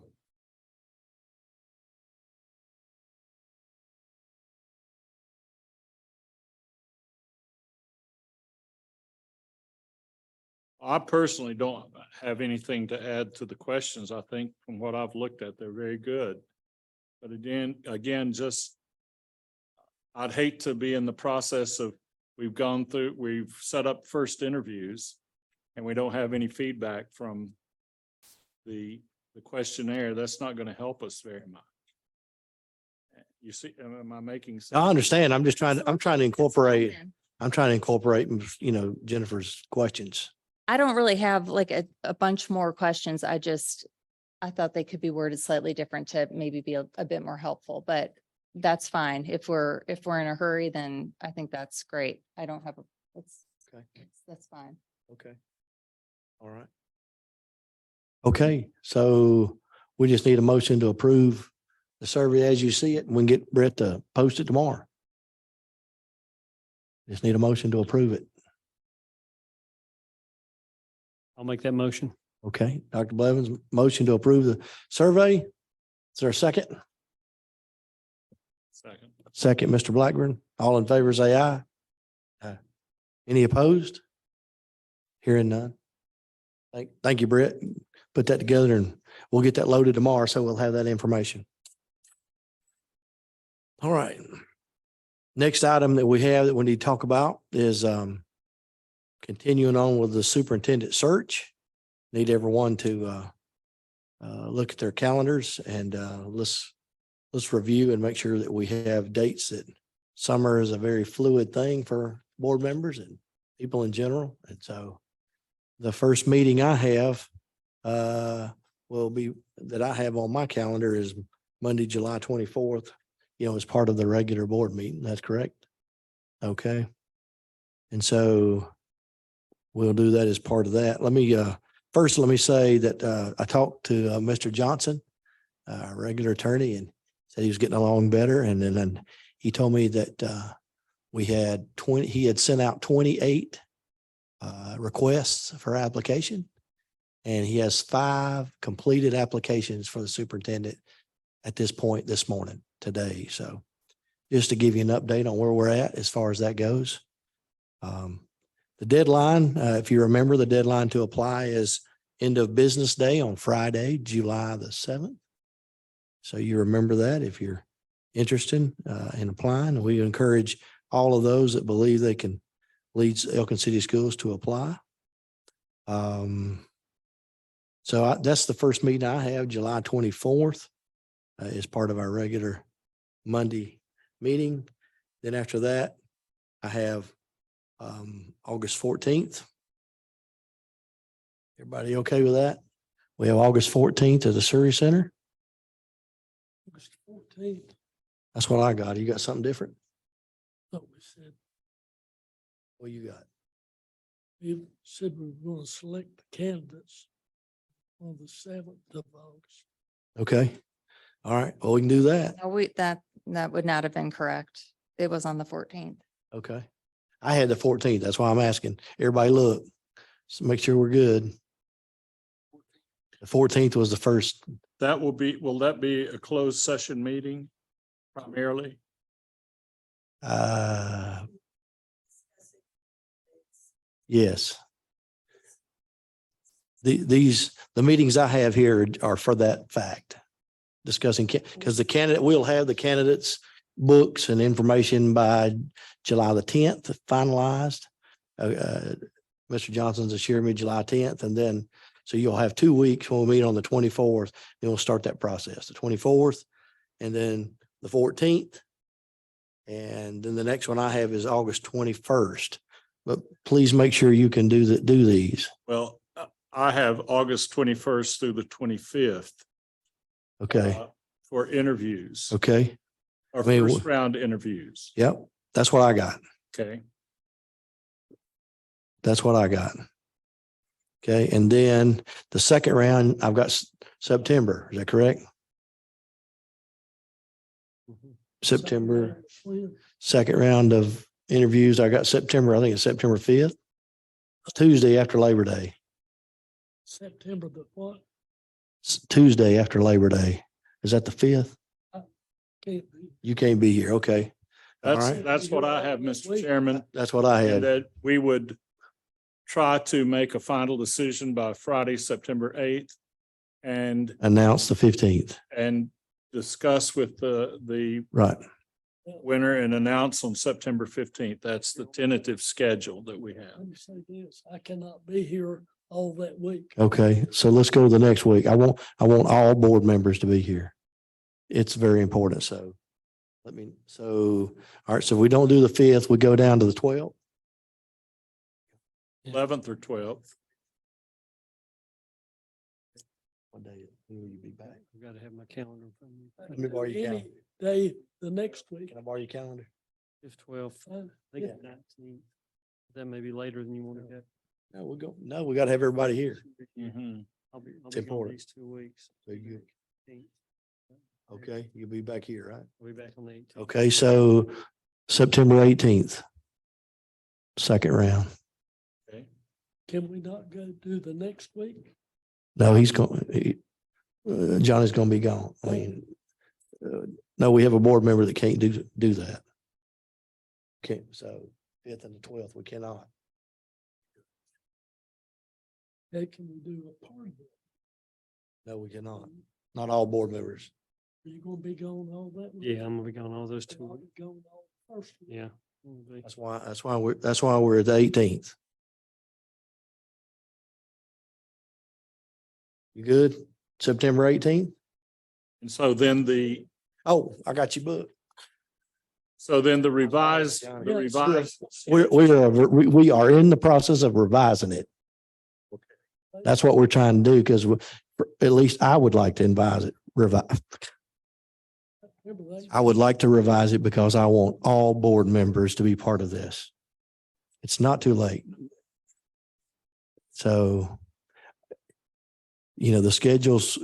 I personally don't have anything to add to the questions. I think from what I've looked at, they're very good. But again, just I'd hate to be in the process of, we've set up first interviews and we don't have any feedback from the questionnaire. That's not going to help us very much. You see, am I making sense? I understand. I'm trying to incorporate Jennifer's questions. I don't really have like a bunch more questions. I thought they could be worded slightly different to maybe be a bit more helpful, but that's fine. If we're in a hurry, then I think that's great. I don't have that's fine. Okay. All right. Okay, so we just need a motion to approve the survey as you see it, and we can get Brett to post it tomorrow. Just need a motion to approve it. I'll make that motion. Okay, Dr. Blevins, motion to approve the survey. Is there a second? Second. Second, Mr. Blackburn. All in favor, say aye. Any opposed? Hearing none. Thank you, Brett. Put that together and we'll get that loaded tomorrow, so we'll have that information. All right. Next item that we have that we need to talk about is continuing on with the superintendent search. Need everyone to look at their calendars and let's review and make sure that we have dates. That summer is a very fluid thing for board members and people in general. And so the first meeting I have will be, that I have on my calendar, is Monday, July 24th, as part of the regular board meeting. That's correct? Okay. And so we'll do that as part of that. Let me say that I talked to Mr. Johnson, our regular attorney, and said he was getting along better. And then he told me that he had sent out 28 requests for application, and he has 5 completed applications for the superintendent at this point this morning, today. So just to give you an update on where we're at as far as that goes. The deadline, if you remember, the deadline to apply is end of business day on Friday, July the 7th. So you remember that if you're interested in applying. We encourage all of those that believe they can lead Elkin City Schools to apply. So that's the first meeting I have, July 24th, is part of our regular Monday meeting. Then after that, I have August 14th. Everybody okay with that? We have August 14th at the Surrey Center. August 14th. That's what I got. You got something different? Thought we said, What you got? we said we were going to select the candidates on the 7th of August. Okay. All right. Well, we can do that. No, that would not have been correct. It was on the 14th. Okay. I had the 14th. That's why I'm asking. Everybody look. So make sure we're good. The 14th was the first. Will that be a closed session meeting primarily? Yes. The meetings I have here are for that fact. Discussing, because we'll have the candidates' books and information by July the 10th finalized. Mr. Johnson's assured me July 10th, and then, so you'll have 2 weeks when we meet on the 24th, then we'll start that process, the 24th, and then the 14th. And then the next one I have is August 21st, but please make sure you can do these. Well, I have August 21st through the 25th. Okay. For interviews, Okay. or I mean, first round interviews. Yep. That's what I got. Okay. That's what I got. Okay. And then the second round, I've got September. Is that correct? September, second round of interviews. I got September, I think it's September 5th. Tuesday after Labor Day. September the what? Tuesday after Labor Day. Is that the 5th? Can't be. You can't be here. Okay. All right. That's what I have, Mr. Chairman. That's what I And had. that we would try to make a final decision by Friday, September 8th. And Announced the 15th. discuss with the Right. winner and announce on September 15th. That's the tentative schedule that we have. Let me say this, I cannot be here all that week. Okay. So let's go to the next week. I want all board members to be here. It's very important. So all right. So if we don't do the 5th, we go down to the 12th. 11th or 12th. What day will you be back? I've got to have my calendar from you. Let me borrow your Any calendar. day the next week. Can I borrow your calendar? It's 12th. I think Yeah. it's 19th. That may be later than you want to go. No, we got to have everybody here. Mhm. I'll be It's gone important. these 2 weeks. So okay, you'll be back here, right? I'll be back on the 18th. Okay, so September 18th, second round. Okay. Can we not go do the next week? No, Johnny's going to be gone. I mean, no, we have a board member that can't do that. Okay, so 5th and the 12th, we cannot. Hey, can we do a part of it? No, we cannot. Not all board members. Are you gonna be gone all that? week? Yeah, I'm gonna be gone all those And I'll 2 weeks. be gone all first week. Yeah. That's why we're at the 18th. You good? September 18th? And so then Oh, I got you booked. the revised, the revised. We are in the process of revising it. That's what we're trying to do because at least I would like to revise. I would like to revise it because I want all board members to be part of this. It's not too late. So, the schedules,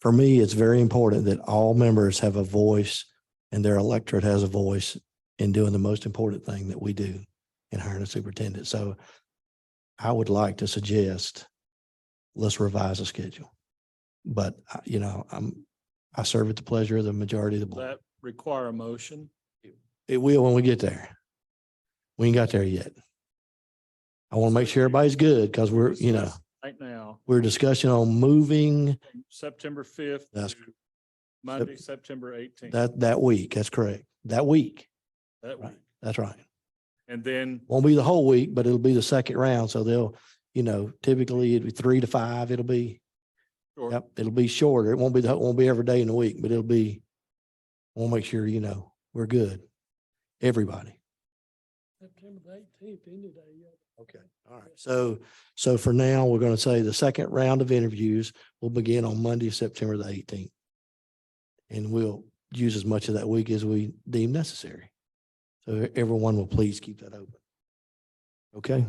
for me, it's very important that all members have a voice and their electorate has a voice in doing the most important thing that we do in hiring a superintendent. So I would like to suggest, let's revise the schedule. But, I serve at the pleasure of the majority of the board. That require a motion? It will when we get there. We ain't got there yet. I want to make sure everybody's good because we're, Right now, we're discussing on moving September 5th That's- to Monday, September 18th. that week. That's correct. That week. That Right. week. That's right. And then, Won't be the whole week, but it'll be the second round. So they'll, typically it'd be 3 to 5. It'll be, or yep, it'll be shorter. It won't be every day in the week, but we'll make sure, we're good. Everybody. September the 18th, any day, yeah. Okay. All right. So for now, we're going to say the second round of interviews will begin on Monday, September the 18th. And we'll use as much of that week as we deem necessary. So everyone will please keep that open. Okay.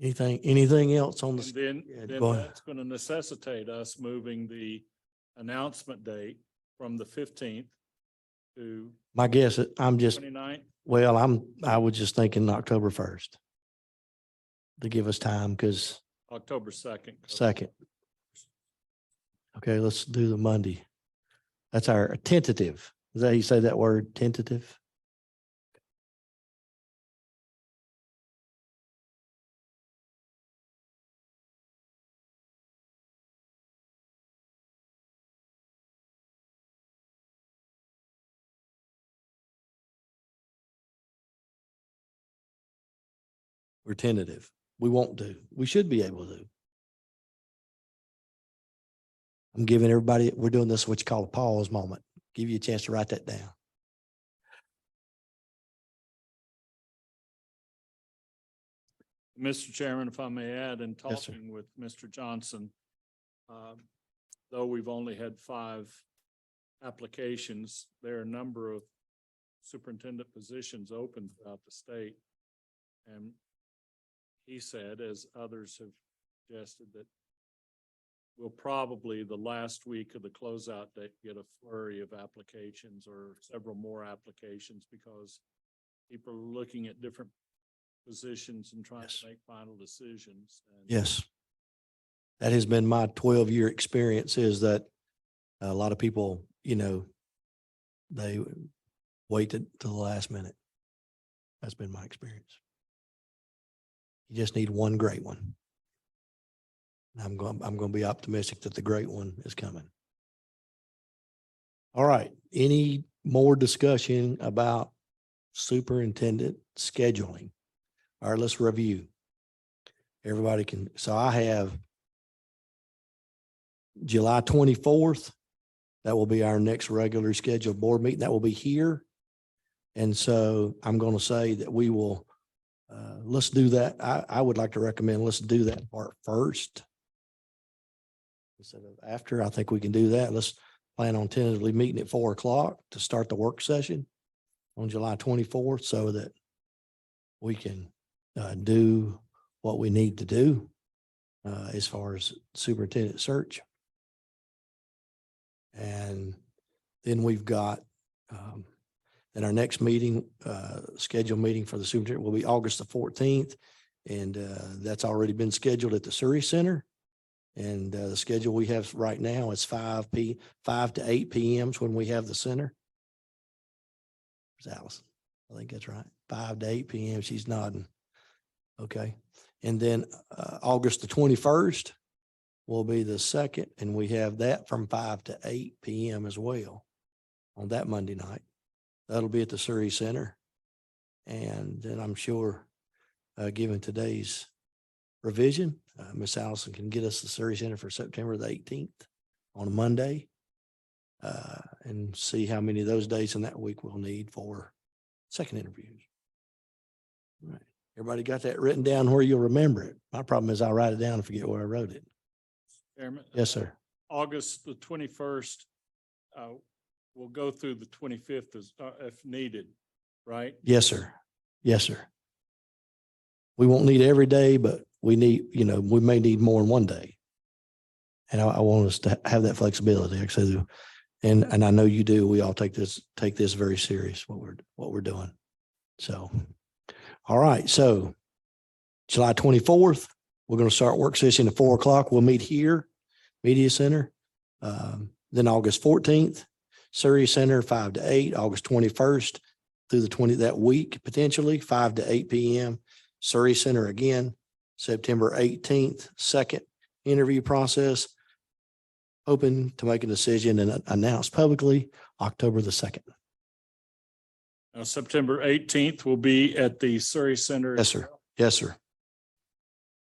Anything else on and the? then, Yeah, then go ahead. that's going to necessitate us moving the announcement date from the 15th to My guess, I'm just, 29th. well, I was just thinking October 1st to give us time because October 2nd. second. Okay, let's do the Monday. That's our tentative. Is that how you say that word, tentative? We're tentative. We won't do. We should be able to. I'm giving everybody, we're doing this, what you call a pause moment. Give you a chance to write that down. Mr. Chairman, if I may add, in Yes, sir. talking with Mr. Johnson, though we've only had 5 applications, there are a number of superintendent positions open throughout the state. And he said, as others have suggested, that we'll probably the last week of the closeout date get a flurry of applications or several more applications because people are looking at different positions and trying Yes. to make final decisions. And Yes. That has been my 12-year experience is that a lot of people, they waited till the last minute. That's been my experience. You just need one great one. I'm going to be optimistic that the great one is coming. All right. Any more discussion about superintendent scheduling? All right, let's review. Everybody can, so I have July 24th. That will be our next regularly scheduled board meeting. That will be here. And so I'm going to say that we will, let's do that. I would like to recommend, let's do that part first. Instead of after, I think we can do that. Let's plan on tentatively meeting at 4:00 to start the work session on July 24th so that we can do what we need to do as far as superintendent search. And then we've got, then our next meeting, scheduled meeting for the superintendent will be August the 14th. And that's already been scheduled at the Surrey Center. And the schedule we have right now is 5 to 8 p.m. when we have the center. There's Allison. I think that's right. 5 to 8 PM. She's nodding. Okay. And then August the 21st will be the second, and we have that from 5 to 8 PM as well on that Monday night. That'll be at the Surrey Center. And then I'm sure, given today's revision, Miss Allison can get us the Surrey Center for September the 18th on a Monday. And see how many of those days in that week we'll need for second interviews. All right. Everybody got that written down where you'll remember it? My problem is I'll write it down and forget where I wrote it. Chairman. Yes, sir. August the 21st, we'll go through the 25th as, if needed, right? Yes, sir. Yes, sir. We won't need every day, but we need, we may need more in one day. And I want us to have that flexibility. Like I said, and I know you do. We all take this very serious, what we're doing. So, all right. So July 24th, we're going to start work session at 4 o'clock. We'll meet here, Media Center. Then August 14th, Surrey Center, 5 to 8, August 21st through the 20th that week, potentially 5 to 8 PM. Surrey Center again, September 18th, second interview process. Hoping to make a decision and announce publicly October the 2nd. September 18th will be at the Surrey Center. Yes, sir. Yes, sir.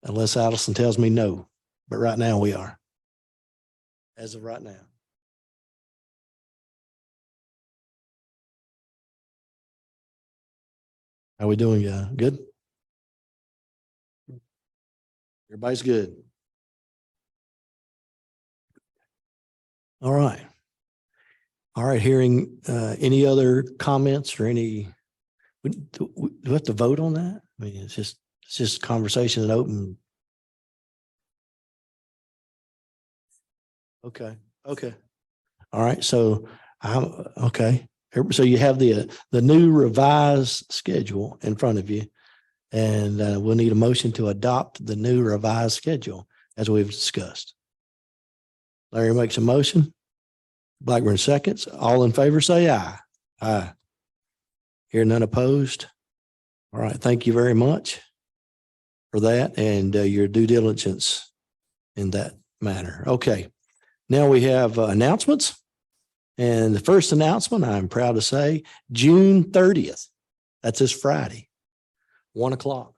Unless Allison tells me no, but right now we are. As of right now. How we doing? Good? Everybody's good. All right. All right, hearing any other comments or any, do we have to vote on that? I mean, it's just conversation and open. Okay, okay. All right, so okay. So you have the new revised schedule in front of you. And we'll need a motion to adopt the new revised schedule as we've discussed. Larry makes a motion. Blackburn seconds. All in favor, say aye. Aye. Hear none opposed. All right. Thank you very much for that and your due diligence in that matter. Okay. Now we have announcements. And the first announcement, I'm proud to say, June 30th. That's this Friday, 1 o'clock.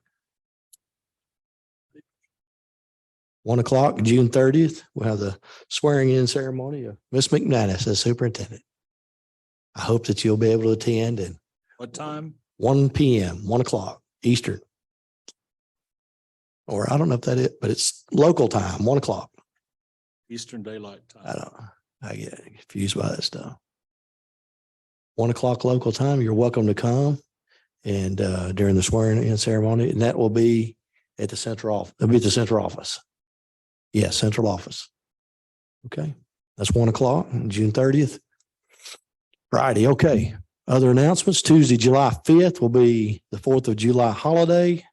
1 o'clock, June 30th, we'll have the swearing in ceremony of Miss McManus as superintendent. I hope that you'll be able to attend and What time? 1 PM, 1 o'clock Eastern. Or I don't know if that is, but it's local time, 1 o'clock. Eastern Daylight I Time. don't know. I get confused by that stuff. 1 o'clock local time, you're welcome to come and during the swearing in ceremony, and that will be at the central office. It'll be at the central office. Yes, central office. Okay, that's 1 o'clock, June 30th. Friday, okay. Other announcements, Tuesday, July 5th will be the 4th of July holiday.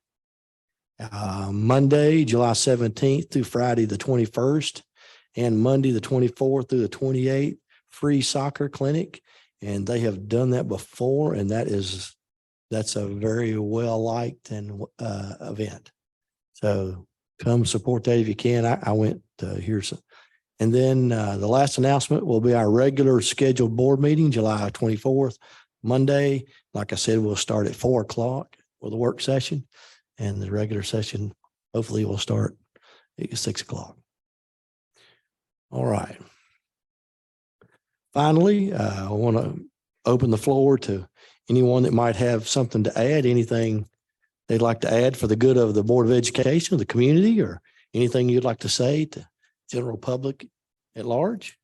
Monday, July 17th through Friday, the 21st, and Monday, the 24th through the 28th, free soccer clinic. And they have done that before, and that's a very well-liked and event. So come support that if you can. I went to hear some. And then the last announcement will be our regular scheduled board meeting, July 24th, Monday. Like I said, we'll start at 4 o'clock with a work session, and the regular session hopefully will start at 6 o'clock. All right. Finally, I want to open the floor to anyone that might have something to add, anything they'd like to add for the good of the Board of Education, the community, or anything you'd like to say to general public at large.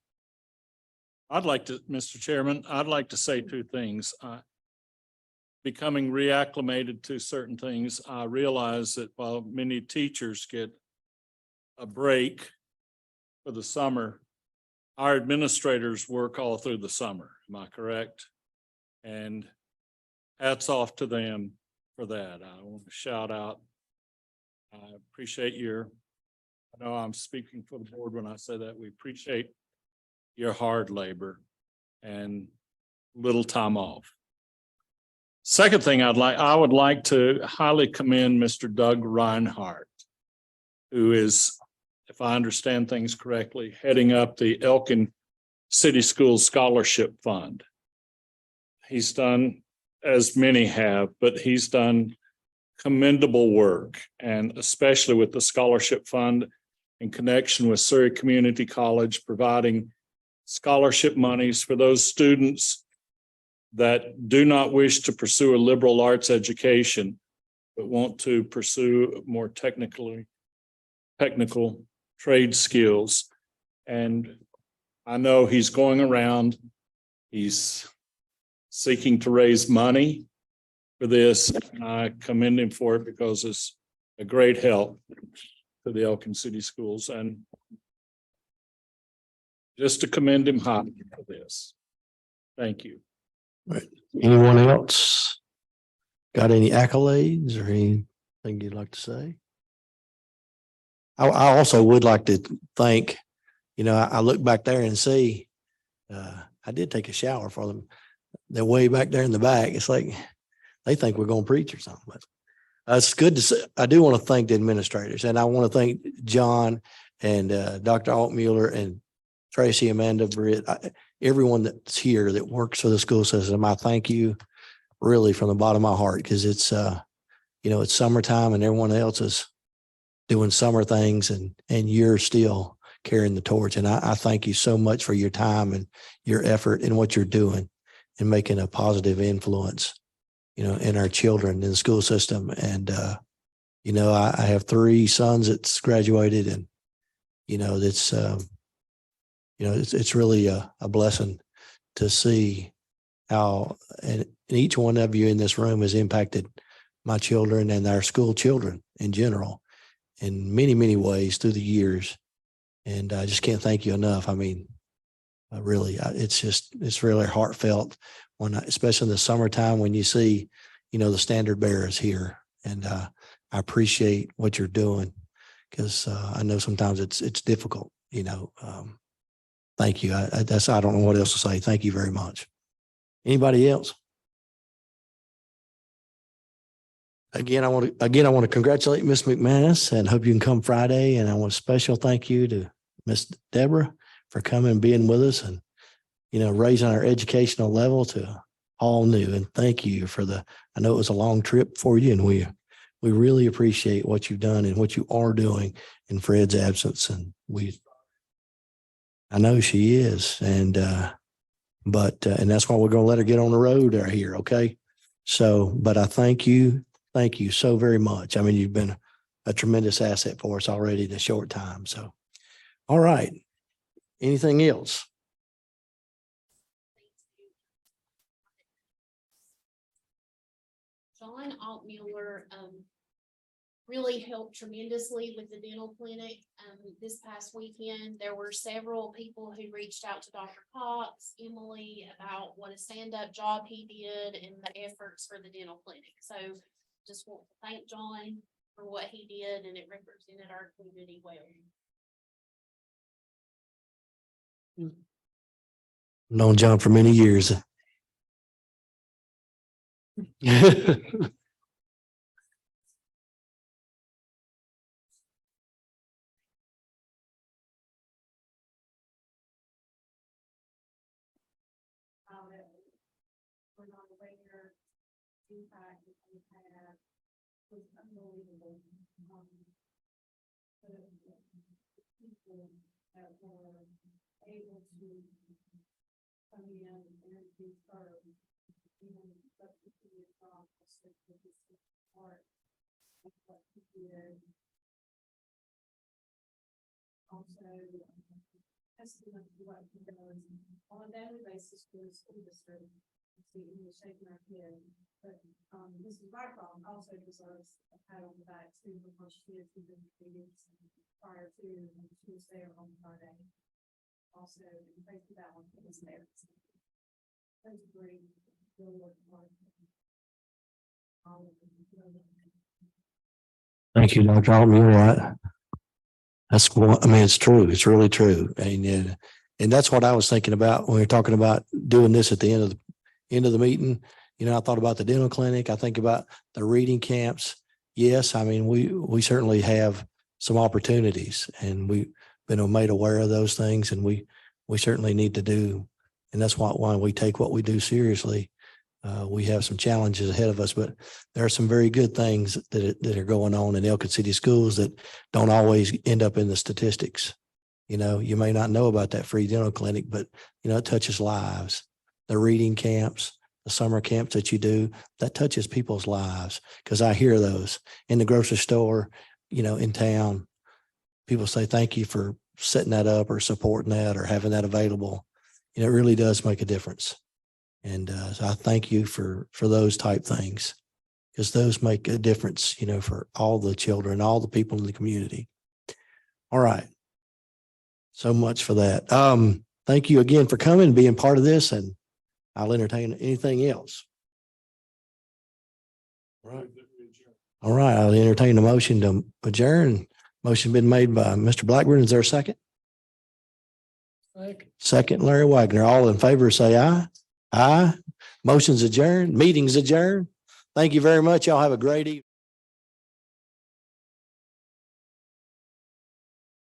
Mr. Chairman, I'd like to say two things. Becoming reacclimated to certain things, I realize that while many teachers get a break for the summer, our administrators work all through the summer. Am I correct? And hats off to them for that. I want to shout out. I appreciate I know I'm speaking for the board when I say that. We appreciate your hard labor and little time off. Second thing I would like to highly commend Mr. Doug Reinhardt, who is, if I understand things correctly, heading up the Elkin City Schools Scholarship Fund. He's done, as many have, but he's done commendable work, and especially with the scholarship fund in connection with Surrey Community College, providing scholarship monies for those students that do not wish to pursue a liberal arts education, but want to pursue more technical trade skills. And I know he's going around, he's seeking to raise money for this. And I commend him for it because it's a great help to the Elkin City Schools, and just to commend him highly for this. Thank you. Anyone else got any accolades or anything you'd like to say? I also would like to thank, I look back there and see, I did take a shower for them. They're way back there in the back. It's like they think we're going to preach or something, but it's good to see. I do want to thank the administrators, and I want to thank John and Dr. Altmuller and Tracy, Amanda, Britt, everyone that's here that works for the school system. I thank you really from the bottom of my heart, because it's, it's summertime and everyone else is doing summer things, and you're still carrying the torch. And I thank you so much for your time and your effort and what you're doing and making a positive influence, in our children in the school system. And, I have 3 sons that's graduated, and, that's, it's really a blessing to see how, and each one of you in this room has impacted my children and our school children in general in many, many ways through the years. And I just can't thank you enough. I mean, really, it's really heartfelt especially in the summertime, when you see, the standard bearers here. And I appreciate what you're doing, because I know sometimes it's difficult, thank you. I don't know what else to say. Thank you very much. Anybody else? Again, I want to congratulate Miss McManus and hope you can come Friday. And I want a special thank you to Miss Deborah for coming and being with us, and, raising our educational level to all new. And thank you I know it was a long trip for you, and we really appreciate what you've done and what you are doing in Fred's absence. And I know she is. And, and that's why we're going to let her get on the road right here. Okay. So, but I thank you so very much. I mean, you've been a tremendous asset for us already in a short time. So, all right. Anything else? John Altmuller really helped tremendously with the dental clinic. This past weekend, there were several people who reached out to Dr. Cox, Emily, about what a stand-up job he did and the efforts for the dental clinic. So just want to thank John for what he did, and it represented our community well. Known John for many years. Impact that we had was unbelievable. People that were able to come in and be served, but to be a process that was part of what he did. Also, estimate what he does on a daily basis for the school district. See, he was shaking our head, but Mrs. Rycroft also deserves a pat on the back too, because she has been meetings prior to, and she was there on Friday. Also, thank you that one for was there. That was great. Thank you, Dr. Altmuller. It's true. It's really true. And that's what I was thinking about when we were talking about doing this at the end of the meeting, You know, I thought about the dental clinic. I think about the reading camps. Yes, I mean, we certainly have some opportunities and we've been made aware of those things and we certainly need to do. And that's why we take what we do seriously. We have some challenges ahead of us, but there are some very good things that are going on in Elkin City Schools that don't always end up in the statistics. You know, you may not know about that free dental clinic, but you know, it touches lives. The reading camps, the summer camps that you do, that touches people's lives. Cause I hear those in the grocery store, you know, in town. People say, thank you for setting that up or supporting that or having that available. You know, it really does make a difference. And so I thank you for those type things because those make a difference, you know, for all the children, all the people in the community. All right. So much for that. Thank you again for coming, being part of this, and I'll entertain anything else. All right. All right. I'll entertain a motion to adjourn. Motion been made by Mr. Blackburn. Is there a second? Second, Larry Wagner. All in favor, say aye. Aye. Motion's adjourned. Meeting's adjourned. Thank you very much. Y'all have a great evening.